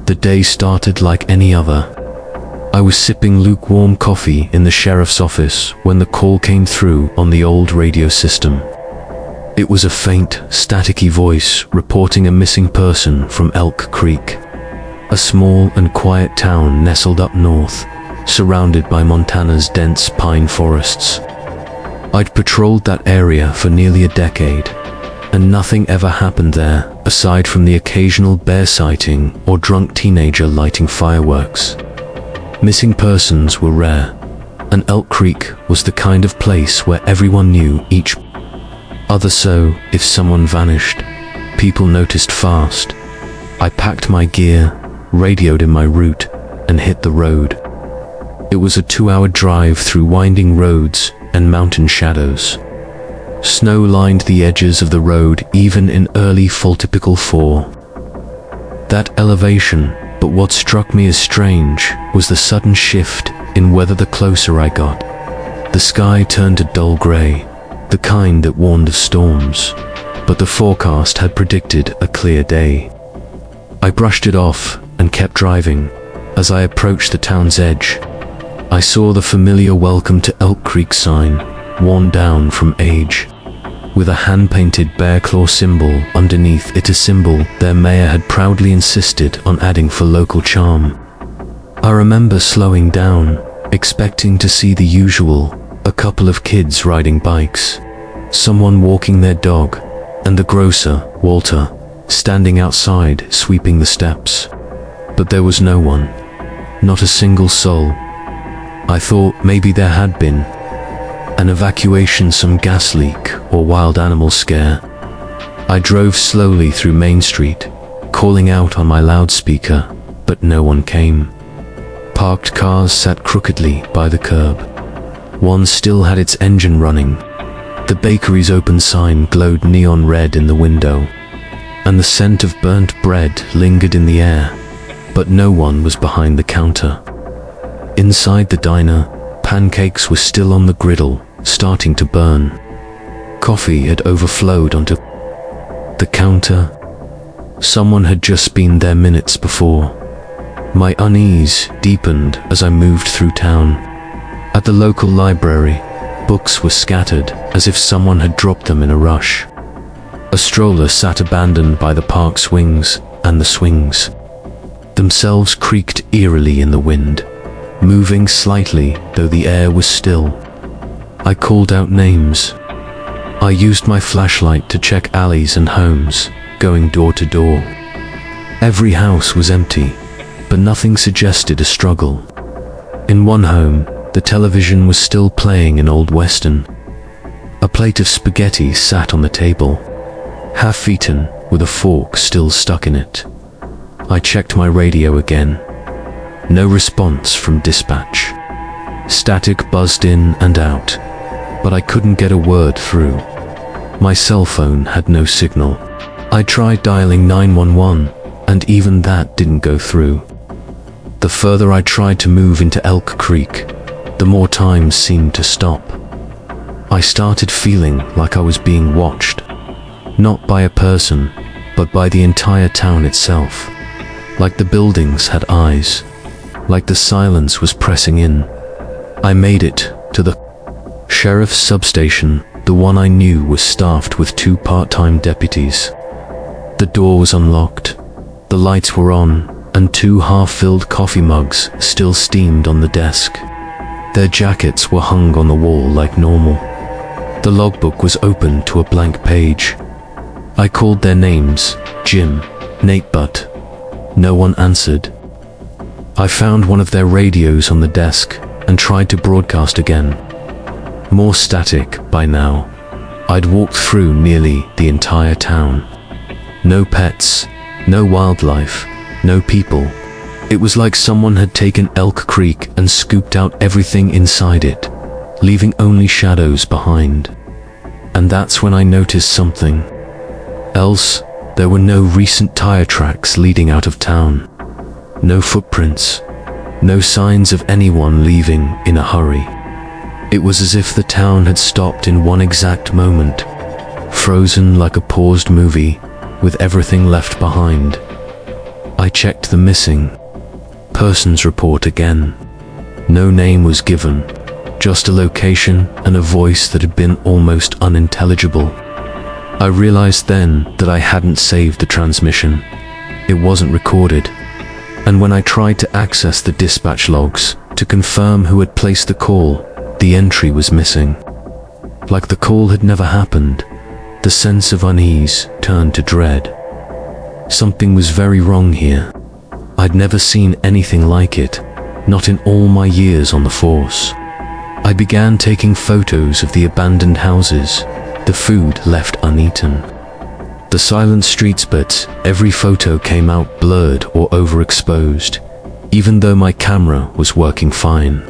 The day started like any other. I was sipping lukewarm coffee in the sheriff's office when the call came through on the old radio system. It was a faint, staticky voice reporting a missing person from Elk Creek, a small and quiet town nestled up north, surrounded by Montana's dense pine forests. I'd patrolled that area for nearly a decade, and nothing ever happened there aside from the occasional bear sighting or drunk teenager lighting fireworks. Missing persons were rare, and Elk Creek was the kind of place where everyone knew each other, so if someone vanished, people noticed fast. I packed my gear, radioed in my route, and hit the road. It was a 2-hour drive through winding roads and mountain shadows. Snow lined the edges of the road even in early fall. Typical for that elevation, but what struck me as strange was the sudden shift in weather the closer I got. The sky turned a dull gray, the kind that warned of storms, but the forecast had predicted a clear day. I brushed it off and kept driving. As I approached the town's edge, I saw the familiar "Welcome to Elk Creek" sign, worn down from age, with a hand-painted bear claw symbol underneath it, a symbol their mayor had proudly insisted on adding for local charm. I remember slowing down, expecting to see the usual, a couple of kids riding bikes, someone walking their dog, and the grocer, Walter, standing outside sweeping the steps. But there was no one, not a single soul. I thought maybe there had been an evacuation, some gas leak, or wild animal scare. I drove slowly through Main Street, calling out on my loudspeaker, but no one came. Parked cars sat crookedly by the curb. One still had its engine running. The bakery's open sign glowed neon red in the window, and the scent of burnt bread lingered in the air, but no one was behind the counter. Inside the diner, pancakes were still on the griddle, starting to burn. Coffee had overflowed onto the counter. Someone had just been there minutes before. My unease deepened as I moved through town. At the local library, books were scattered as if someone had dropped them in a rush. A stroller sat abandoned by the park swings, and the swings themselves creaked eerily in the wind, moving slightly though the air was still. I called out names. I used my flashlight to check alleys and homes, going door to door. Every house was empty, but nothing suggested a struggle. In one home, the television was still playing an old western. A plate of spaghetti sat on the table, half-eaten, with a fork still stuck in it. I checked my radio again. No response from dispatch. Static buzzed in and out, but I couldn't get a word through. My cell phone had no signal. I tried dialing 911, and even that didn't go through. The further I tried to move into Elk Creek, the more time seemed to stop. I started feeling like I was being watched, not by a person, but by the entire town itself. Like the buildings had eyes, like the silence was pressing in. I made it to the sheriff's substation. The one I knew was staffed with 2 part-time deputies. The door was unlocked, the lights were on, and 2 half-filled coffee mugs still steamed on the desk. Their jackets were hung on the wall like normal. The logbook was open to a blank page. I called their names, Jim, Nate, but no one answered. I found one of their radios on the desk and tried to broadcast again. More static by now. I'd walked through nearly the entire town. No pets, no wildlife, no people. It was like someone had taken Elk Creek and scooped out everything inside it, leaving only shadows behind. And that's when I noticed something else. There were no recent tire tracks leading out of town. No footprints. No signs of anyone leaving in a hurry. It was as if the town had stopped in one exact moment, frozen like a paused movie, with everything left behind. I checked the missing persons report again. No name was given, just a location and a voice that had been almost unintelligible. I realized then that I hadn't saved the transmission. It wasn't recorded. And when I tried to access the dispatch logs to confirm who had placed the call, the entry was missing. Like the call had never happened, the sense of unease turned to dread. Something was very wrong here. I'd never seen anything like it, not in all my years on the force. I began taking photos of the abandoned houses, the food left uneaten, the silent streets, but every photo came out blurred or overexposed, even though my camera was working fine.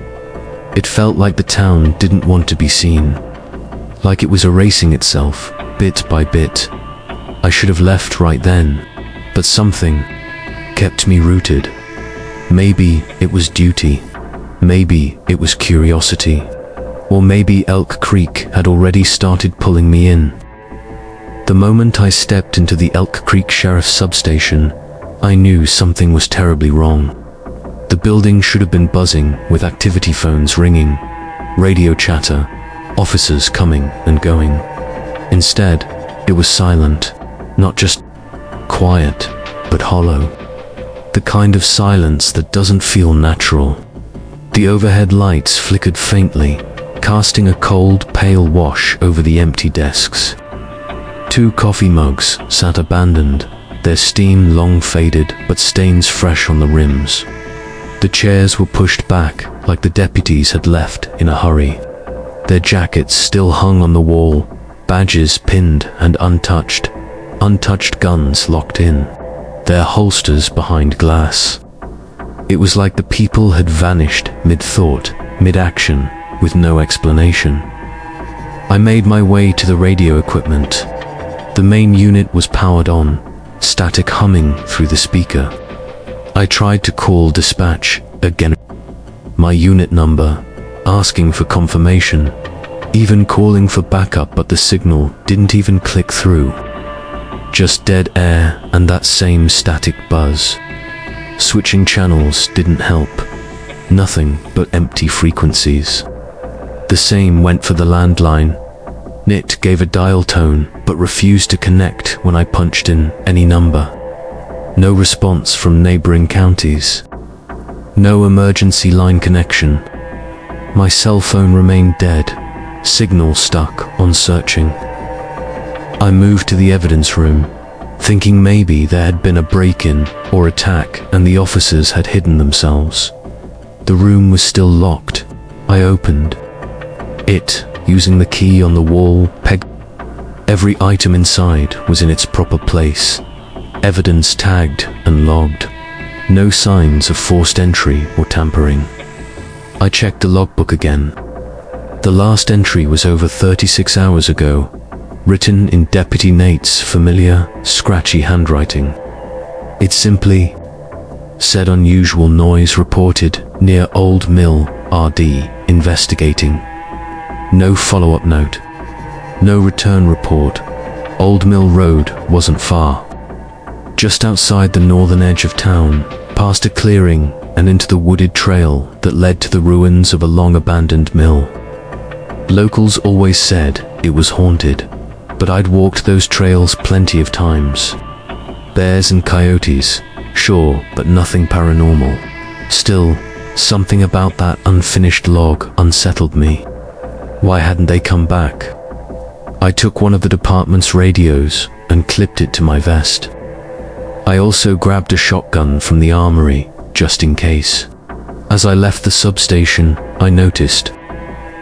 It felt like the town didn't want to be seen, like it was erasing itself, bit by bit. I should have left right then, but something kept me rooted. Maybe it was duty, maybe it was curiosity, or maybe Elk Creek had already started pulling me in. The moment I stepped into the Elk Creek Sheriff's substation, I knew something was terribly wrong. The building should have been buzzing with activity phones ringing, radio chatter, officers coming and going. Instead, it was silent, not just quiet, but hollow. The kind of silence that doesn't feel natural. The overhead lights flickered faintly, casting a cold, pale wash over the empty desks. 2 coffee mugs sat abandoned, their steam long faded but stains fresh on the rims. The chairs were pushed back like the deputies had left in a hurry. Their jackets still hung on the wall, badges pinned and untouched guns locked in, their holsters behind glass. It was like the people had vanished mid-thought, mid-action, with no explanation. I made my way to the radio equipment. The main unit was powered on, static humming through the speaker. I tried to call dispatch again. My unit number, asking for confirmation, even calling for backup, but the signal didn't even click through. Just dead air and that same static buzz. Switching channels didn't help. Nothing but empty frequencies. The same went for the landline. It gave a dial tone but refused to connect when I punched in any number. No response from neighboring counties. No emergency line connection. My cell phone remained dead, signal stuck on searching. I moved to the evidence room, thinking maybe there had been a break-in or attack and the officers had hidden themselves. The room was still locked. I opened it, using the key on the wall peg. Every item inside was in its proper place, evidence tagged and logged. No signs of forced entry or tampering. I checked the logbook again. The last entry was over 36 hours ago, written in Deputy Nate's familiar, scratchy handwriting. It simply said unusual noise reported near Old Mill RD investigating. No follow-up note. No return report. Old Mill Road wasn't far. Just outside the northern edge of town, past a clearing and into the wooded trail that led to the ruins of a long-abandoned mill. Locals always said it was haunted, but I'd walked those trails plenty of times. Bears and coyotes, sure, but nothing paranormal. Still, something about that unfinished log unsettled me. Why hadn't they come back? I took one of the department's radios and clipped it to my vest. I also grabbed a shotgun from the armory, just in case. As I left the substation, I noticed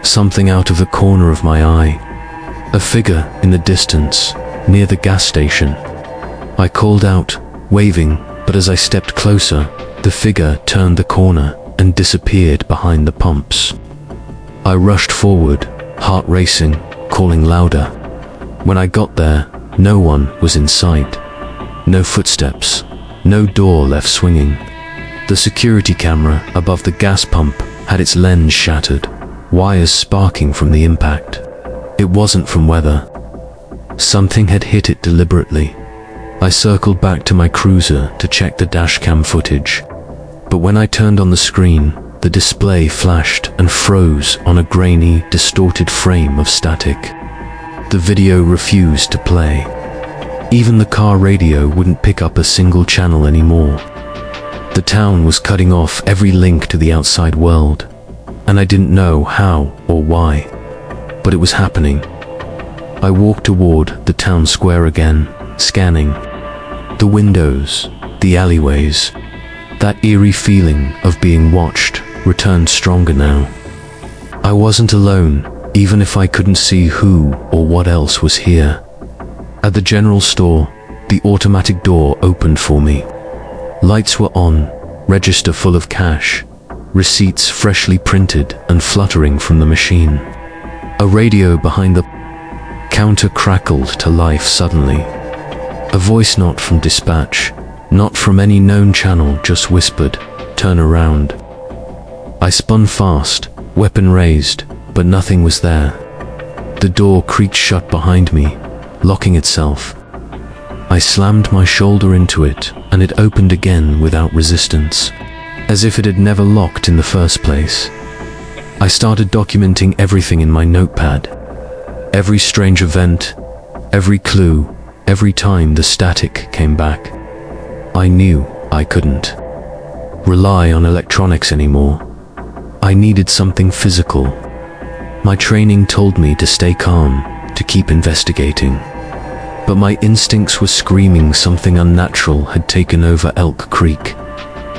something out of the corner of my eye. A figure in the distance, near the gas station. I called out, waving, but as I stepped closer, the figure turned the corner and disappeared behind the pumps. I rushed forward, heart racing, calling louder. When I got there, no one was in sight. No footsteps, no door left swinging. The security camera above the gas pump had its lens shattered, wires sparking from the impact. It wasn't from weather. Something had hit it deliberately. I circled back to my cruiser to check the dashcam footage, but when I turned on the screen, the display flashed and froze on a grainy, distorted frame of static. The video refused to play. Even the car radio wouldn't pick up a single channel anymore. The town was cutting off every link to the outside world, and I didn't know how or why, but it was happening. I walked toward the town square again, scanning the windows, the alleyways. That eerie feeling of being watched returned stronger now. I wasn't alone, even if I couldn't see who or what else was here. At the general store, the automatic door opened for me. Lights were on, register full of cash, receipts freshly printed and fluttering from the machine. A radio behind the counter crackled to life suddenly. A voice not from dispatch, not from any known channel, just whispered, "Turn around." I spun fast, weapon raised, but nothing was there. The door creaked shut behind me, locking itself. I slammed my shoulder into it, and it opened again without resistance, as if it had never locked in the first place. I started documenting everything in my notepad. Every strange event, every clue, every time the static came back. I knew I couldn't rely on electronics anymore. I needed something physical. My training told me to stay calm, to keep investigating. But my instincts were screaming something unnatural had taken over Elk Creek.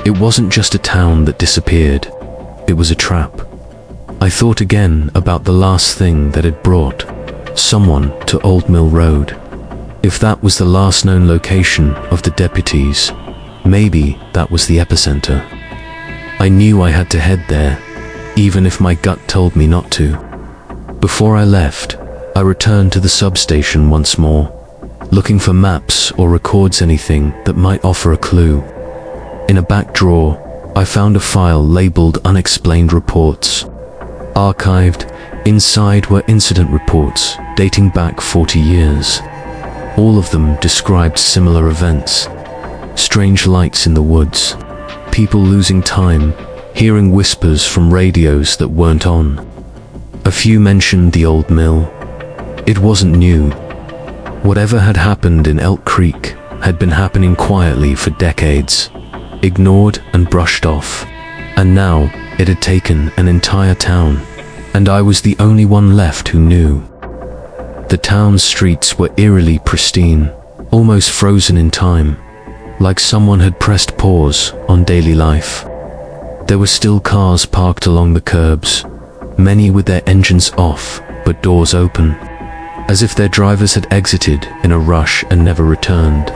It wasn't just a town that disappeared. It was a trap. I thought again about the last thing that had brought someone to Old Mill Road. If that was the last known location of the deputies, maybe that was the epicenter. I knew I had to head there, even if my gut told me not to. Before I left, I returned to the substation once more, looking for maps or records, anything that might offer a clue. In a back drawer, I found a file labeled Unexplained Reports. Archived, inside were incident reports dating back 40 years. All of them described similar events. Strange lights in the woods, people losing time, hearing whispers from radios that weren't on. A few mentioned the old mill. It wasn't new. Whatever had happened in Elk Creek had been happening quietly for decades, ignored and brushed off. And now it had taken an entire town, and I was the only one left who knew. The town's streets were eerily pristine, almost frozen in time, like someone had pressed pause on daily life. There were still cars parked along the curbs, many with their engines off but doors open, as if their drivers had exited in a rush and never returned.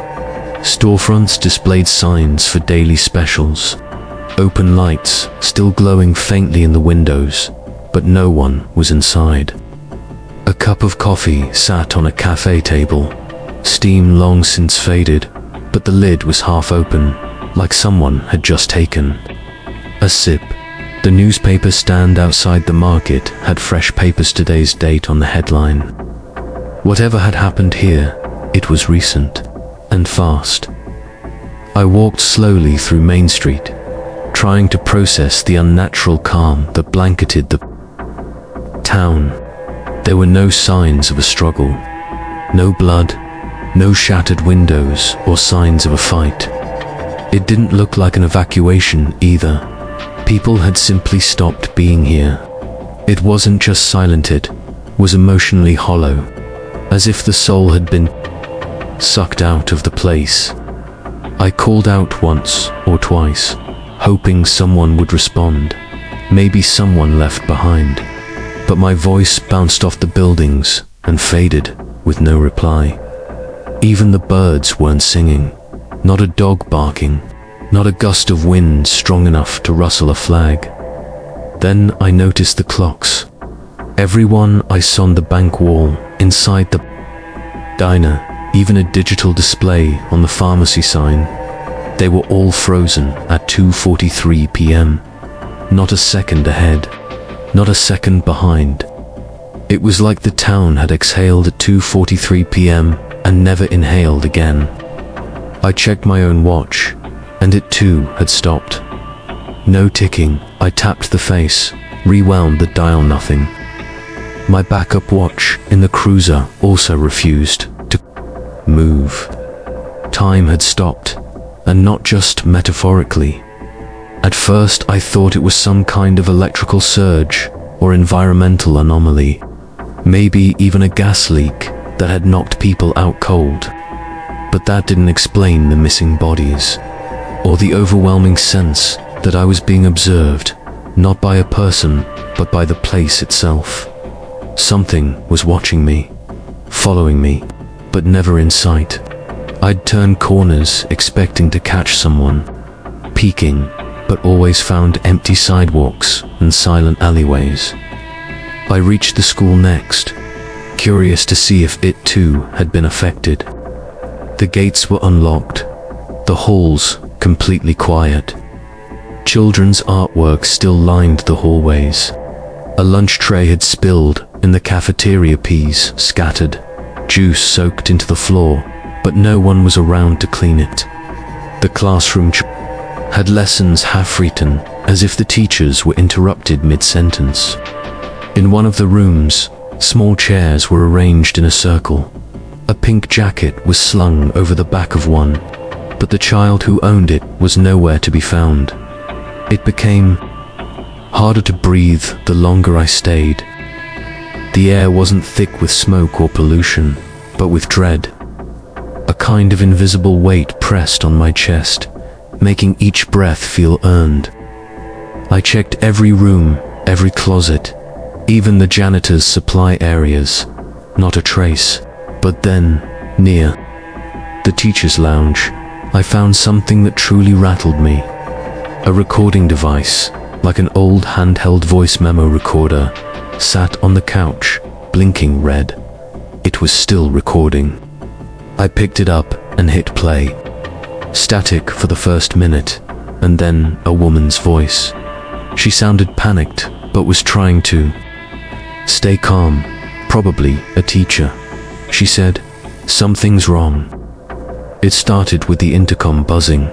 Storefronts displayed signs for daily specials, open lights still glowing faintly in the windows, but no one was inside. A cup of coffee sat on a cafe table, steam long since faded, but the lid was half open, like someone had just taken a sip. The newspaper stand outside the market had fresh papers, today's date on the headline. Whatever had happened here, it was recent and fast. I walked slowly through Main Street, trying to process the unnatural calm that blanketed the town. There were no signs of a struggle, no blood, no shattered windows or signs of a fight. It didn't look like an evacuation either. People had simply stopped being here. It wasn't just silent, it was emotionally hollow, as if the soul had been sucked out of the place. I called out once or twice, hoping someone would respond, maybe someone left behind. But my voice bounced off the buildings and faded with no reply. Even the birds weren't singing, not a dog barking, not a gust of wind strong enough to rustle a flag. Then I noticed the clocks. Everyone I saw on the bank wall, inside the diner, even a digital display on the pharmacy sign. They were all frozen at 2:43 p.m. Not a second ahead, not a second behind. It was like the town had exhaled at 2:43 p.m. and never inhaled again. I checked my own watch, and it too had stopped. No ticking. I tapped the face, rewound the dial, nothing. My backup watch in the cruiser also refused to move. Time had stopped, and not just metaphorically. At first I thought it was some kind of electrical surge or environmental anomaly, maybe even a gas leak that had knocked people out cold. But that didn't explain the missing bodies, or the overwhelming sense that I was being observed, not by a person, but by the place itself. Something was watching me, following me, but never in sight. I'd turn corners expecting to catch someone, peeking, but always found empty sidewalks and silent alleyways. I reached the school next, curious to see if it too had been affected. The gates were unlocked, the halls completely quiet. Children's artwork still lined the hallways. A lunch tray had spilled in the cafeteria, peas scattered, juice soaked into the floor, but no one was around to clean it. The classroom had lessons half-written, as if the teachers were interrupted mid-sentence. In one of the rooms, small chairs were arranged in a circle. A pink jacket was slung over the back of one, but the child who owned it was nowhere to be found. It became harder to breathe the longer I stayed. The air wasn't thick with smoke or pollution, but with dread. A kind of invisible weight pressed on my chest, making each breath feel earned. I checked every room, every closet, even the janitor's supply areas. Not a trace. But then, near the teacher's lounge, I found something that truly rattled me. A recording device, like an old handheld voice memo recorder, sat on the couch, blinking red. It was still recording. I picked it up and hit play. Static for the first minute, and then a woman's voice. She sounded panicked, but was trying to stay calm. Probably a teacher. She said, "Something's wrong." It started with the intercom buzzing.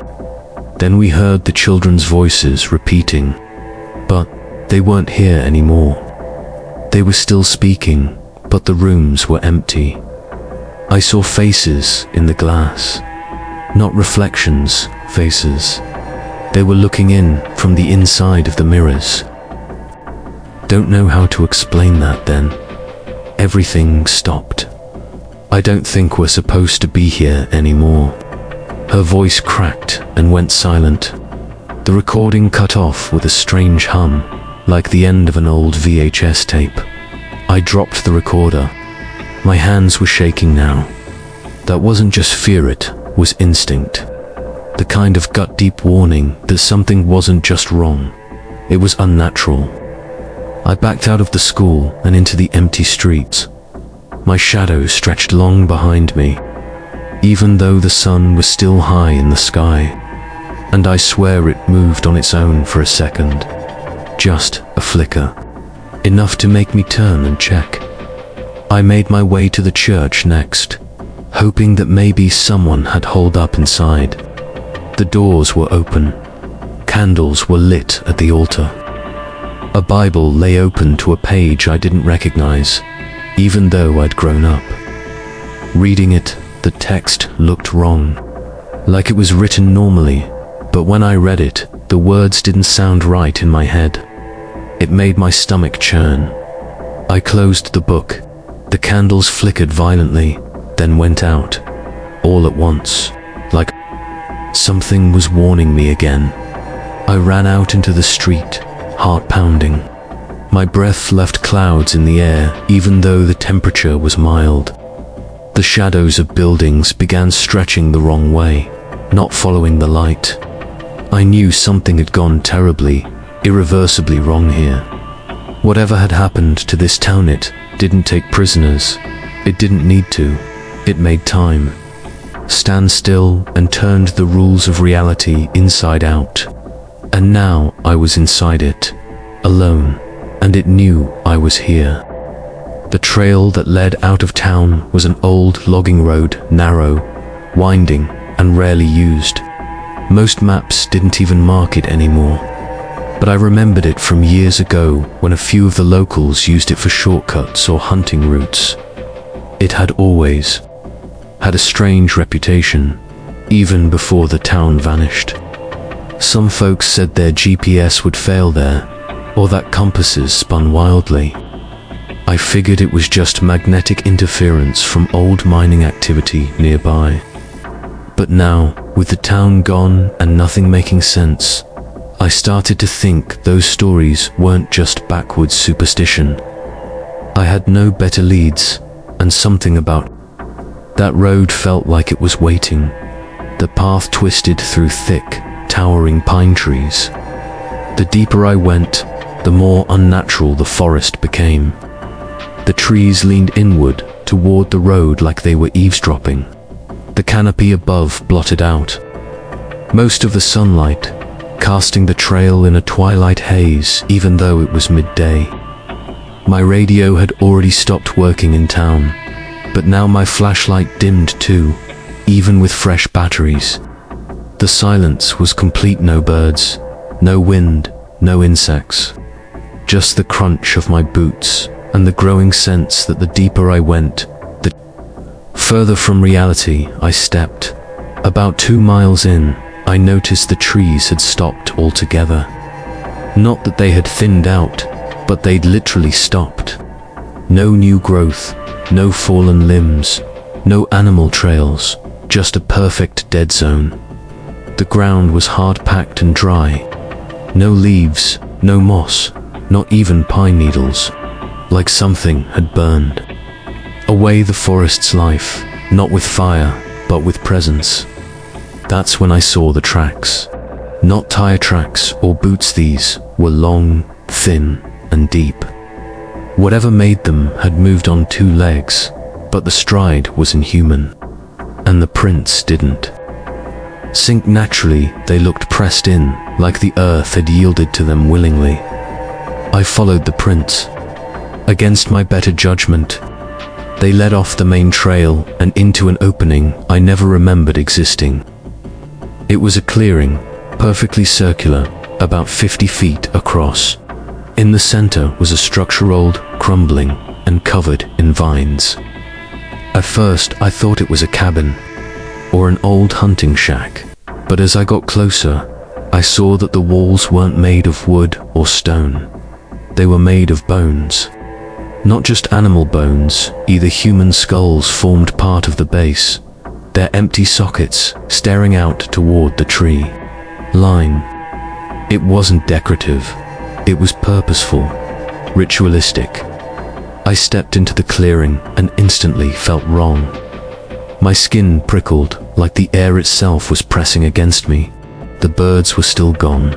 Then we heard the children's voices repeating, but they weren't here anymore. They were still speaking, but the rooms were empty. I saw faces in the glass. Not reflections, faces. They were looking in from the inside of the mirrors. Don't know how to explain that then. Everything stopped. "I don't think we're supposed to be here anymore." Her voice cracked and went silent. The recording cut off with a strange hum, like the end of an old VHS tape. I dropped the recorder. My hands were shaking now. That wasn't just fear, it was instinct. The kind of gut-deep warning that something wasn't just wrong. It was unnatural. I backed out of the school and into the empty streets. My shadow stretched long behind me, even though the sun was still high in the sky. And I swear it moved on its own for a second. Just a flicker. Enough to make me turn and check. I made my way to the church next, hoping that maybe someone had holed up inside. The doors were open. Candles were lit at the altar. A Bible lay open to a page I didn't recognize, even though I'd grown up. Reading it, the text looked wrong, like it was written normally, but when I read it, the words didn't sound right in my head. It made my stomach churn. I closed the book. The candles flickered violently, then went out, all at once, like something was warning me again. I ran out into the street, heart pounding. My breath left clouds in the air, even though the temperature was mild. The shadows of buildings began stretching the wrong way, not following the light. I knew something had gone terribly, irreversibly wrong here. Whatever had happened to this town, it didn't take prisoners. It didn't need to. It made time. Stand still and turned the rules of reality inside out. And now I was inside it, alone, and it knew I was here. The trail that led out of town was an old logging road, narrow, winding, and rarely used. Most maps didn't even mark it anymore. But I remembered it from years ago when a few of the locals used it for shortcuts or hunting routes. It had always had a strange reputation, even before the town vanished. Some folks said their GPS would fail there, or that compasses spun wildly. I figured it was just magnetic interference from old mining activity nearby. But now, with the town gone and nothing making sense, I started to think those stories weren't just backwoods superstition. I had no better leads, and something about that road felt like it was waiting. The path twisted through thick, towering pine trees. The deeper I went, the more unnatural the forest became. The trees leaned inward toward the road like they were eavesdropping. The canopy above blotted out most of the sunlight, casting the trail in a twilight haze even though it was midday. My radio had already stopped working in town, but now my flashlight dimmed too, even with fresh batteries. The silence was complete. No birds, no wind, no insects. Just the crunch of my boots and the growing sense that the deeper I went, the further from reality I stepped. About 2 miles in, I noticed the trees had stopped altogether. Not that they had thinned out, but they'd literally stopped. No new growth, no fallen limbs, no animal trails, just a perfect dead zone. The ground was hard-packed and dry. No leaves, no moss, not even pine needles. Like something had burned away the forest's life, not with fire, but with presence. That's when I saw the tracks. Not tire tracks or boots, these were long, thin, and deep. Whatever made them had moved on 2 legs, but the stride was inhuman. And the prints didn't sink naturally. They looked pressed in, like the earth had yielded to them willingly. I followed the prints. Against my better judgment, they led off the main trail and into an opening I never remembered existing. It was a clearing, perfectly circular, about 50 feet across. In the center was a structure old, crumbling, and covered in vines. At first, I thought it was a cabin or an old hunting shack, but as I got closer, I saw that the walls weren't made of wood or stone. They were made of bones. Not just animal bones, either. Human skulls formed part of the base, their empty sockets staring out toward the tree line. It wasn't decorative, it was purposeful, ritualistic. I stepped into the clearing and instantly felt wrong. My skin prickled like the air itself was pressing against me. The birds were still gone.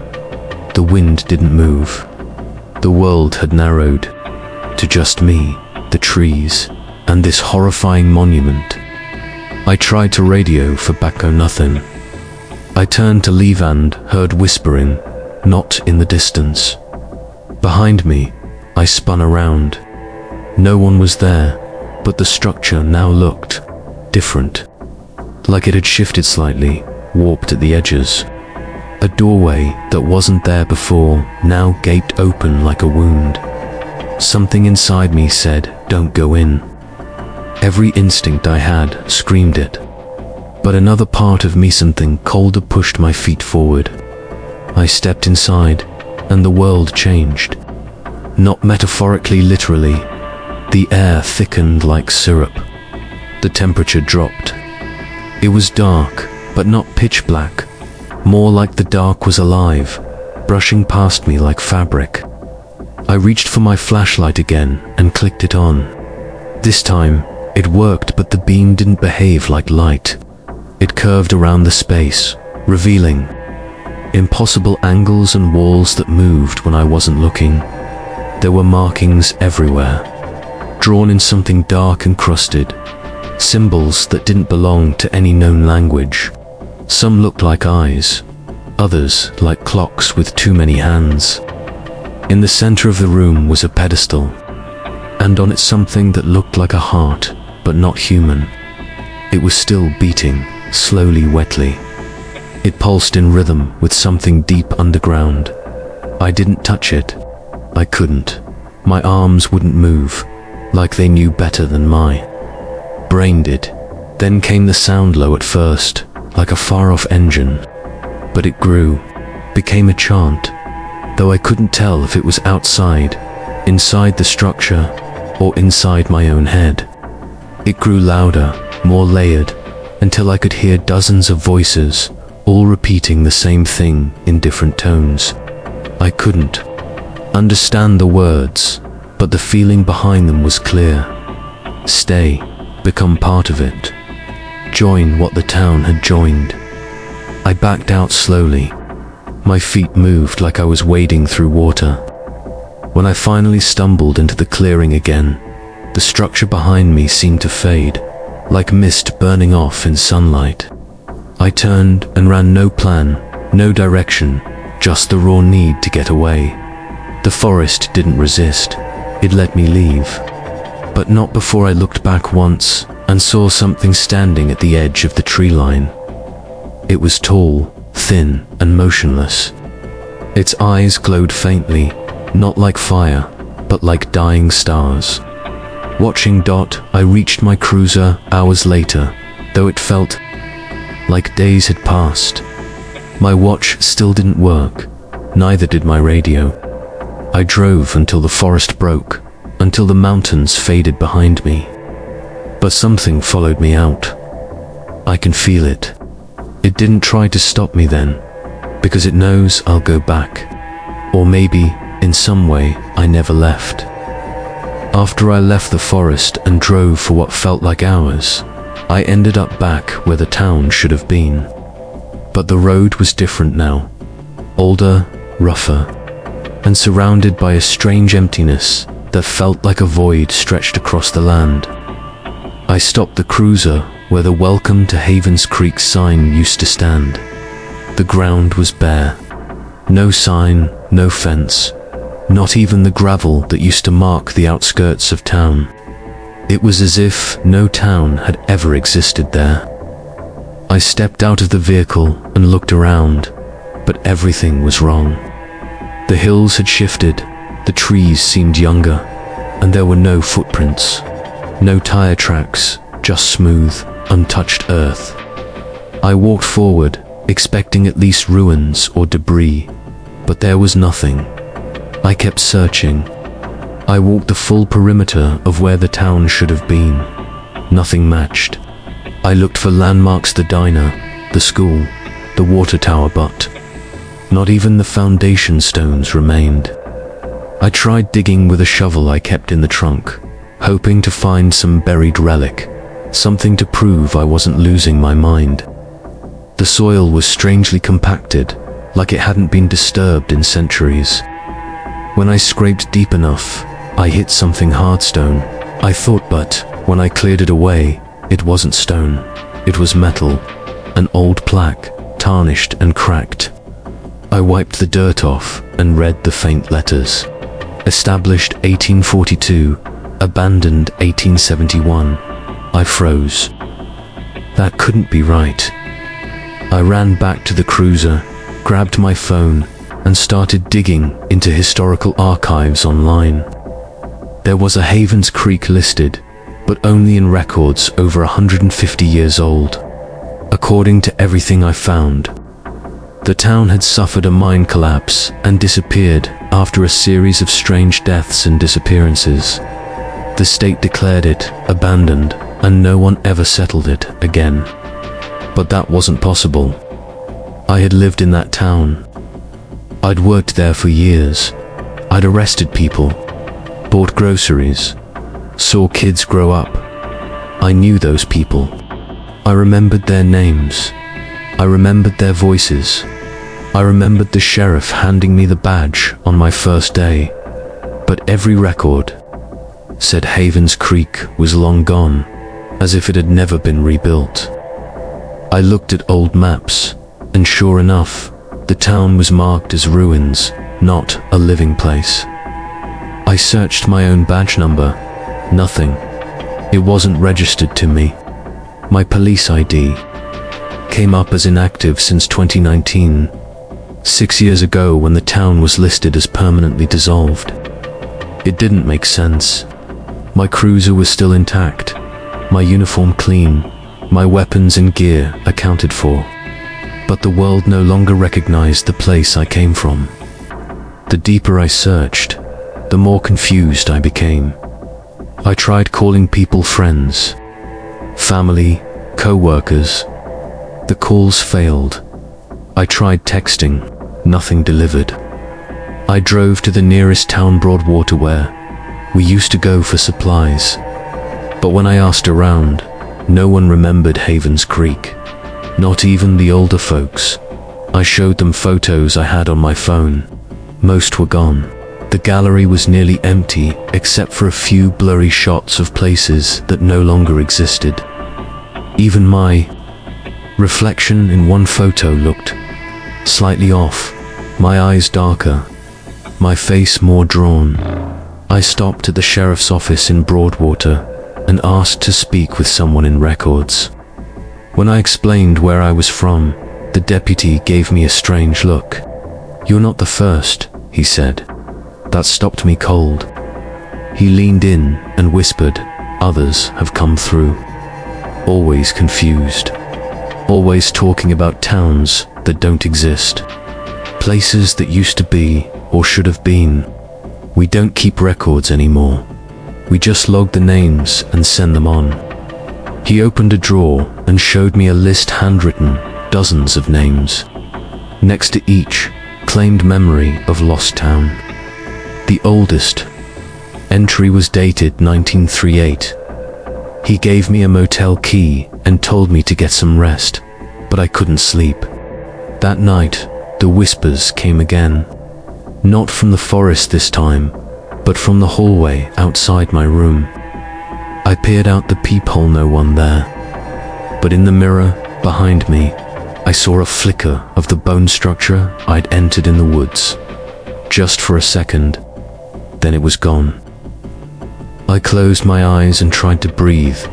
The wind didn't move. The world had narrowed to just me, the trees, and this horrifying monument. I tried to radio for backup, nothing. I turned to leave and heard whispering, not in the distance. Behind me, I spun around. No one was there, but the structure now looked different. Like it had shifted slightly, warped at the edges. A doorway that wasn't there before now gaped open like a wound. Something inside me said, "Don't go in." Every instinct I had screamed it. But another part of me, something colder, pushed my feet forward. I stepped inside, and the world changed. Not metaphorically, literally. The air thickened like syrup. The temperature dropped. It was dark, but not pitch black. More like the dark was alive, brushing past me like fabric. I reached for my flashlight again and clicked it on. This time, it worked, but the beam didn't behave like light. It curved around the space, revealing impossible angles and walls that moved when I wasn't looking. There were markings everywhere, drawn in something dark and crusted, symbols that didn't belong to any known language. Some looked like eyes, others like clocks with too many hands. In the center of the room was a pedestal, and on it something that looked like a heart, but not human. It was still beating, slowly, wetly. It pulsed in rhythm with something deep underground. I didn't touch it. I couldn't. My arms wouldn't move, like they knew better than my brain did. Then came the sound, low at first, like a far-off engine. But it grew, became a chant, though I couldn't tell if it was outside, inside the structure, or inside my own head. It grew louder, more layered, until I could hear dozens of voices, all repeating the same thing in different tones. I couldn't understand the words, but the feeling behind them was clear. Stay, become part of it. Join what the town had joined. I backed out slowly. My feet moved like I was wading through water. When I finally stumbled into the clearing again, the structure behind me seemed to fade, like mist burning off in sunlight. I turned and ran, no plan, no direction, just the raw need to get away. The forest didn't resist. It let me leave. But not before I looked back once and saw something standing at the edge of the tree line. It was tall, thin, and motionless. Its eyes glowed faintly, not like fire, but like dying stars. Watching Dot, I reached my cruiser hours later, though it felt like days had passed. My watch still didn't work, neither did my radio. I drove until the forest broke, until the mountains faded behind me. But something followed me out. I can feel it. It didn't try to stop me then, because it knows I'll go back. Or maybe, in some way, I never left. After I left the forest and drove for what felt like hours, I ended up back where the town should have been. But the road was different now. Older, rougher, and surrounded by a strange emptiness that felt like a void stretched across the land. I stopped the cruiser where the Welcome to Havens Creek sign used to stand. The ground was bare. No sign, no fence, not even the gravel that used to mark the outskirts of town. It was as if no town had ever existed there. I stepped out of the vehicle and looked around, but everything was wrong. The hills had shifted, the trees seemed younger, and there were no footprints. No tire tracks, just smooth, untouched earth. I walked forward, expecting at least ruins or debris, but there was nothing. I kept searching. I walked the full perimeter of where the town should have been. Nothing matched. I looked for landmarks, the diner, the school, the water tower, but not even the foundation stones remained. I tried digging with a shovel I kept in the trunk, hoping to find some buried relic, something to prove I wasn't losing my mind. The soil was strangely compacted, like it hadn't been disturbed in centuries. When I scraped deep enough, I hit something hard, stone, I thought, but when I cleared it away, it wasn't stone. It was metal, an old plaque, tarnished and cracked. I wiped the dirt off and read the faint letters. Established 1842, abandoned 1871. I froze. That couldn't be right. I ran back to the cruiser, grabbed my phone, and started digging into historical archives online. There was a Havens Creek listed, but only in records over 150 years old. According to everything I found, the town had suffered a mine collapse and disappeared after a series of strange deaths and disappearances. The state declared it abandoned, and no one ever settled it again. But that wasn't possible. I had lived in that town. I'd worked there for years. I'd arrested people, bought groceries, saw kids grow up. I knew those people. I remembered their names. I remembered their voices. I remembered the sheriff handing me the badge on my first day. But every record said Havens Creek was long gone, as if it had never been rebuilt. I looked at old maps, and sure enough, the town was marked as ruins, not a living place. I searched my own badge number. Nothing. It wasn't registered to me. My police ID. came up as inactive since 2019, 6 years ago when the town was listed as permanently dissolved. It didn't make sense. My cruiser was still intact, my uniform clean, my weapons and gear accounted for. But the world no longer recognized the place I came from. The deeper I searched, the more confused I became. I tried calling people friends, family, co-workers. The calls failed. I tried texting, nothing delivered. I drove to the nearest town Broadwater where we used to go for supplies. But when I asked around, no one remembered Havens Creek. Not even the older folks. I showed them photos I had on my phone. Most were gone. The gallery was nearly empty except for a few blurry shots of places that no longer existed. Even my reflection in one photo looked slightly off, my eyes darker, my face more drawn. I stopped at the sheriff's office in Broadwater and asked to speak with someone in records. When I explained where I was from, the deputy gave me a strange look. "You're not the first," he said. That stopped me cold. He leaned in and whispered, "Others have come through. Always confused. Always talking about towns that don't exist. Places that used to be or should have been. We don't keep records anymore. We just log the names and send them on." He opened a drawer and showed me a list handwritten, dozens of names. Next to each, claimed memory of lost town. The oldest entry was dated 1938. He gave me a motel key and told me to get some rest, but I couldn't sleep. That night, the whispers came again. Not from the forest this time, but from the hallway outside my room. I peered out the peephole, no one there. But in the mirror, behind me, I saw a flicker of the bone structure I'd entered in the woods. Just for a second, then it was gone. I closed my eyes and tried to breathe,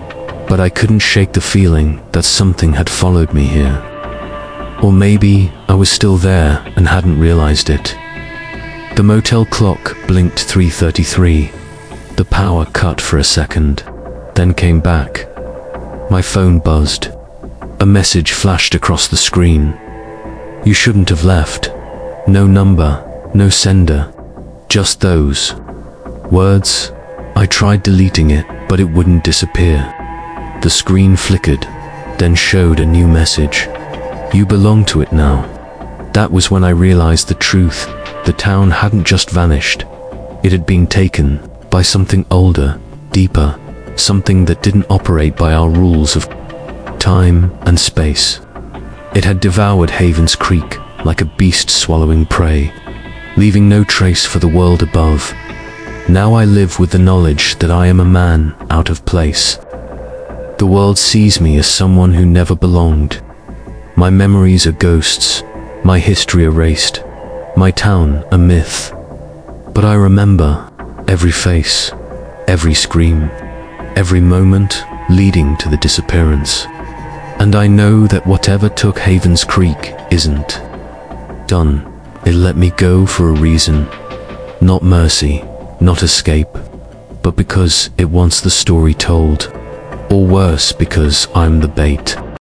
but I couldn't shake the feeling that something had followed me here. Or maybe I was still there and hadn't realized it. The motel clock blinked 3:33. The power cut for a second, then came back. My phone buzzed. A message flashed across the screen. "You shouldn't have left." No number, no sender, just those words. I tried deleting it, but it wouldn't disappear. The screen flickered, then showed a new message. "You belong to it now." That was when I realized the truth. The town hadn't just vanished. It had been taken by something older, deeper, something that didn't operate by our rules of time and space. It had devoured Havens Creek like a beast swallowing prey, leaving no trace for the world above. Now I live with the knowledge that I am a man out of place. The world sees me as someone who never belonged. My memories are ghosts, my history erased, my town a myth. But I remember every face, every scream, every moment leading to the disappearance. And I know that whatever took Havens Creek isn't done. It let me go for a reason. Not mercy, not escape, but because it wants the story told. Or worse, because I'm the bait.